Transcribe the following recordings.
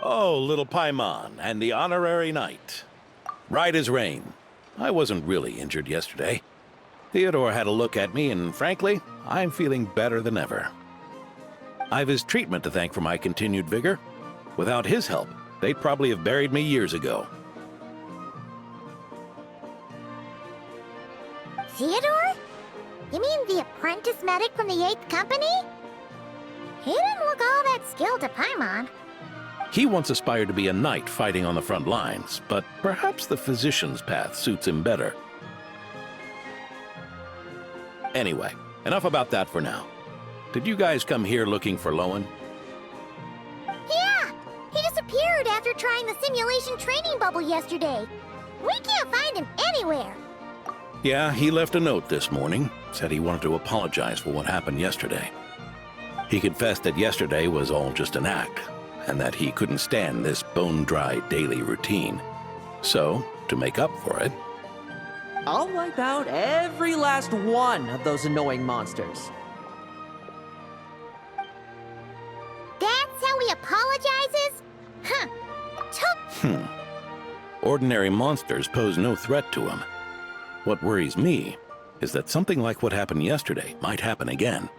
Oh, little Paimon and the honorary knight. Right as rain. I wasn't really injured yesterday. Theodore had a look at me, and frankly, I'm feeling better than ever. I've his treatment to thank for my continued vigor. Without his help, they'd probably have buried me years ago. Theodore? You mean the apprentice medic from the 8th Company? He didn't look all that skilled to Paimon. He once aspired to be a knight fighting on the front lines, but perhaps the physician's path suits him better. Anyway, enough about that for now. Did you guys come here looking for Lowen? Yeah! He disappeared after trying the simulation training bubble yesterday. We can't find him anywhere. Yeah, he left a note this morning. Said he wanted to apologize for what happened yesterday. He confessed that yesterday was all just an act, and that he couldn't stand this bone-dry daily routine. So, to make up for it, I'll wipe out every last one of those annoying monsters. That's how he apologizes? Huh. ordinary monsters pose no threat to him. What worries me is that something like what happened yesterday might happen again.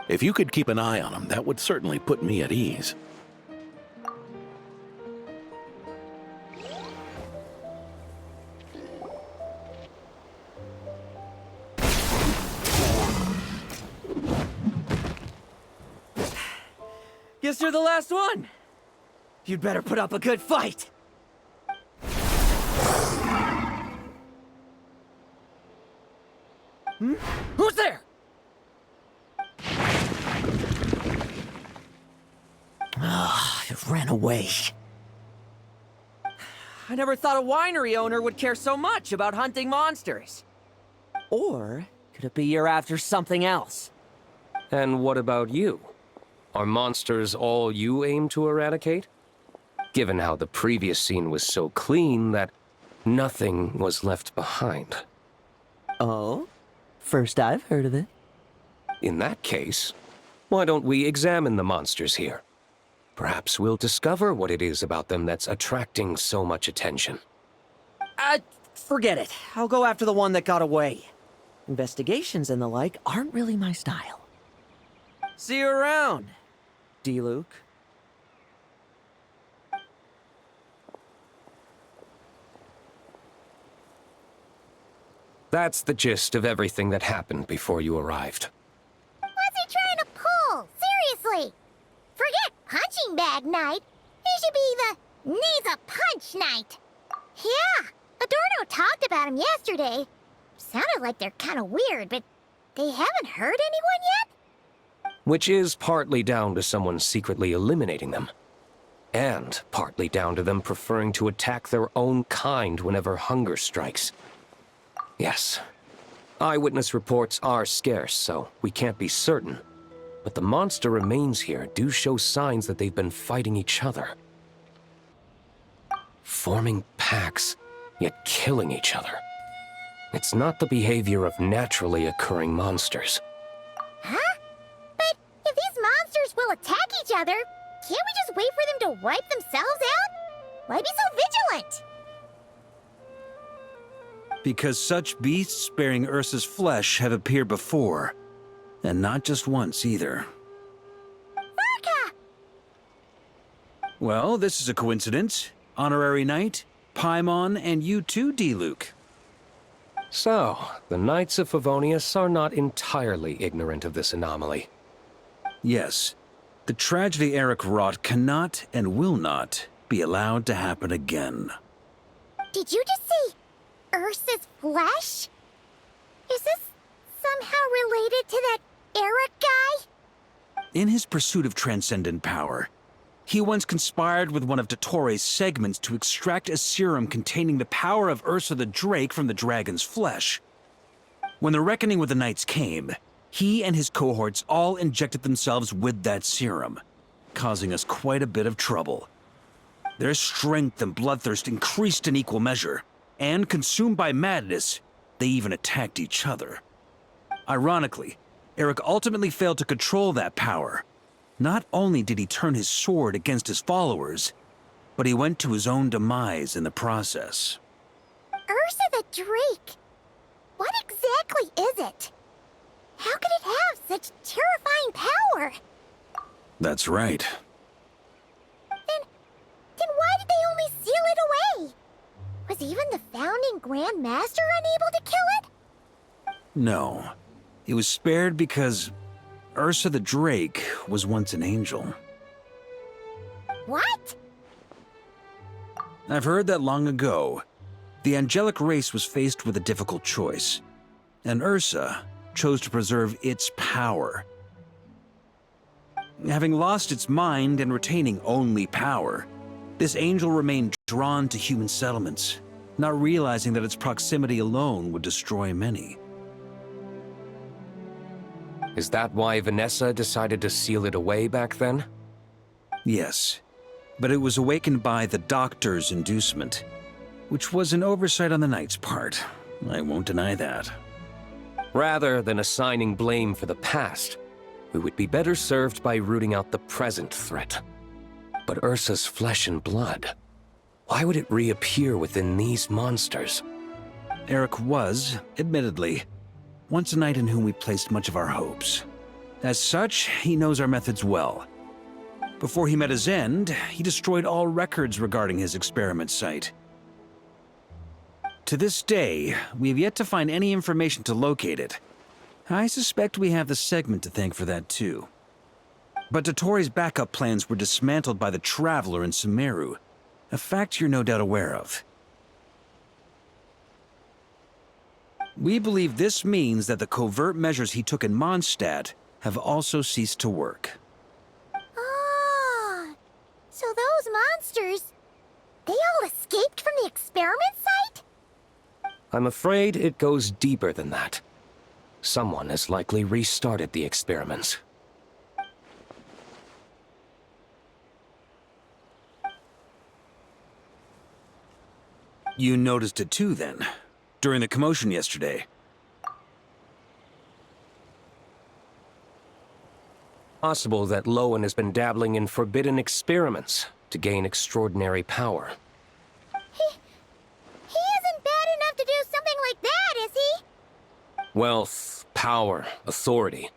If you could keep an eye on him, that would certainly put me at ease. Guess you're the last one. You'd better put up a good fight. Who's there? It ran away. I never thought a winery owner would care so much about hunting monsters. Or could it be you're after something else? And what about you? Are monsters all you aim to eradicate? Given how the previous scene was so clean that nothing was left behind. Oh? First I've heard of it. In that case, why don't we examine the monsters here? Perhaps we'll discover what it is about them that's attracting so much attention. Forget it. I'll go after the one that got away. Investigations and the like aren't really my style. See you around, D-Luke. That's the gist of everything that happened before you arrived. What's he trying to pull? Seriously! Forget punching bag night. He should be the needs a punch night. Yeah, Adorno talked about him yesterday. Sounded like they're kind of weird, but they haven't hurt anyone yet? Which is partly down to someone secretly eliminating them. And partly down to them preferring to attack their own kind whenever hunger strikes. Yes, eyewitness reports are scarce, so we can't be certain. But the monster remains here do show signs that they've been fighting each other. Forming packs, yet killing each other. It's not the behavior of naturally occurring monsters. Huh? But if these monsters will attack each other, can't we just wait for them to wipe themselves out? Why be so vigilant? Because such beasts bearing Ursa's flesh have appeared before. And not just once, either. Vorka! Well, this is a coincidence. Honorary Knight, Paimon, and you too, D-Luke. So, the Knights of Favonius are not entirely ignorant of this anomaly. Yes. The tragedy Eric wrought cannot and will not be allowed to happen again. Did you just say Ursa's flesh? Is this somehow related to that Eric guy? In his pursuit of transcendent power, he once conspired with one of Dottores' segments to extract a serum containing the power of Ursa the Drake from the dragon's flesh. When the reckoning with the Knights came, he and his cohorts all injected themselves with that serum, causing us quite a bit of trouble. Their strength and bloodthirst increased in equal measure, and consumed by madness, they even attacked each other. Ironically, Eric ultimately failed to control that power. Not only did he turn his sword against his followers, but he went to his own demise in the process. Ursa the Drake. What exactly is it? How could it have such terrifying power? That's right. Then why did they only seal it away? Was even the founding Grand Master unable to kill it? No. It was spared because Ursa the Drake was once an angel. What? I've heard that long ago, the angelic race was faced with a difficult choice, and Ursa chose to preserve its power. Having lost its mind and retaining only power, this angel remained drawn to human settlements, not realizing that its proximity alone would destroy many. Is that why Vanessa decided to seal it away back then? Yes, but it was awakened by the Doctor's inducement, which was an oversight on the Knight's part. I won't deny that. Rather than assigning blame for the past, we would be better served by rooting out the present threat. But Ursa's flesh and blood, why would it reappear within these monsters? Eric was, admittedly, once a knight in whom we placed much of our hopes. As such, he knows our methods well. Before he met his end, he destroyed all records regarding his experiment site. To this day, we have yet to find any information to locate it. I suspect we have the segment to thank for that too. But Dottoro's backup plans were dismantled by the Traveler in Sumeru, a fact you're no doubt aware of. We believe this means that the covert measures he took in Mondstadt have also ceased to work. Ah, so those monsters, they all escaped from the experiment site? I'm afraid it goes deeper than that. Someone has likely restarted the experiments. You noticed it too, then, during the commotion yesterday. Possible that Lowen has been dabbling in forbidden experiments to gain extraordinary power. He isn't bad enough to do something like that, is he? Wealth, power, authority.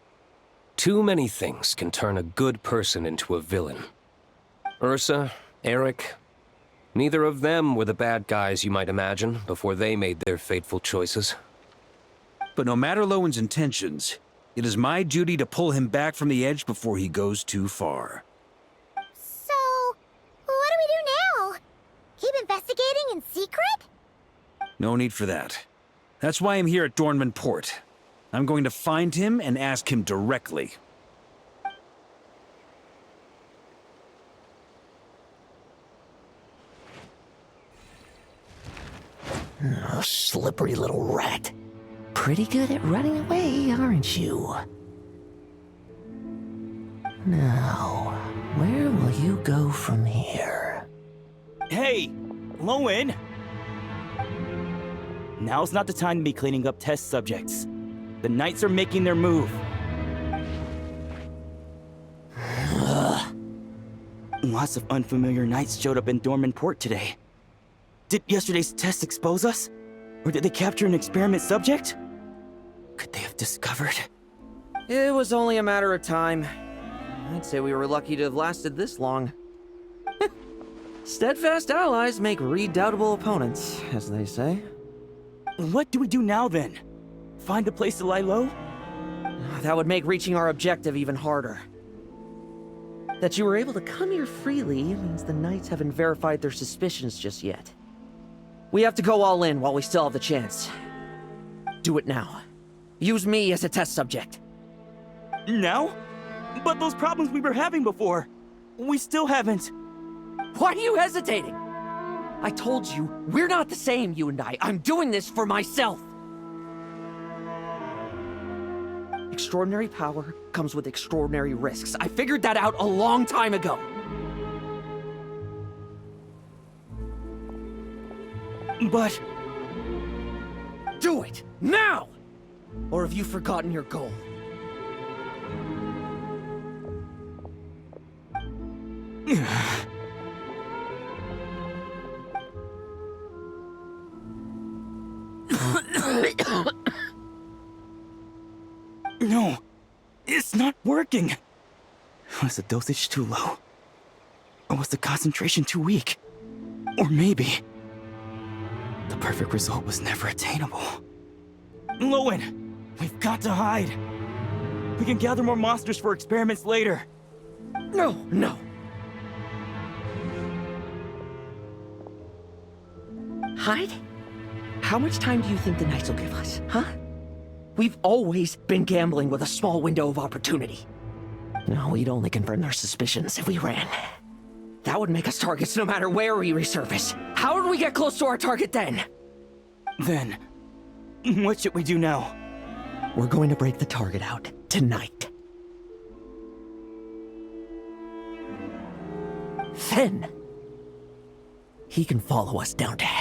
Too many things can turn a good person into a villain. Ursa, Eric, neither of them were the bad guys you might imagine before they made their fateful choices. But no matter Lowen's intentions, it is my duty to pull him back from the edge before he goes too far. So, what do we do now? Keep investigating in secret? No need for that. That's why I'm here at Dornman Port. I'm going to find him and ask him directly. Oh, slippery little rat. Pretty good at running away, aren't you? Now, where will you go from here? Hey, Lowen! Now's not the time to be cleaning up test subjects. The Knights are making their move. Lots of unfamiliar Knights showed up in Dorman Port today. Did yesterday's test expose us? Or did they capture an experiment subject? Could they have discovered? It was only a matter of time. I'd say we were lucky to have lasted this long. Steadfast allies make redoubtable opponents, as they say. What do we do now then? Find a place to lie low? That would make reaching our objective even harder. That you were able to come here freely means the Knights haven't verified their suspicions just yet. We have to go all in while we still have the chance. Do it now. Use me as a test subject. Now? But those problems we were having before, we still haven't. Why are you hesitating? I told you, we're not the same, you and I. I'm doing this for myself. Extraordinary power comes with extraordinary risks. I figured that out a long time ago. But... Do it, now! Or have you forgotten your goal? No, it's not working. Was the dosage too low? Or was the concentration too weak? Or maybe the perfect result was never attainable. Lowen, we've got to hide. We can gather more monsters for experiments later. No, no. Hide? How much time do you think the Knights will give us, huh? We've always been gambling with a small window of opportunity. No, we'd only confirm their suspicions if we ran. That would make us targets no matter where we resurface. How would we get close to our target then? Then, what should we do now? We're going to break the target out tonight. Then, he can follow us down to hell.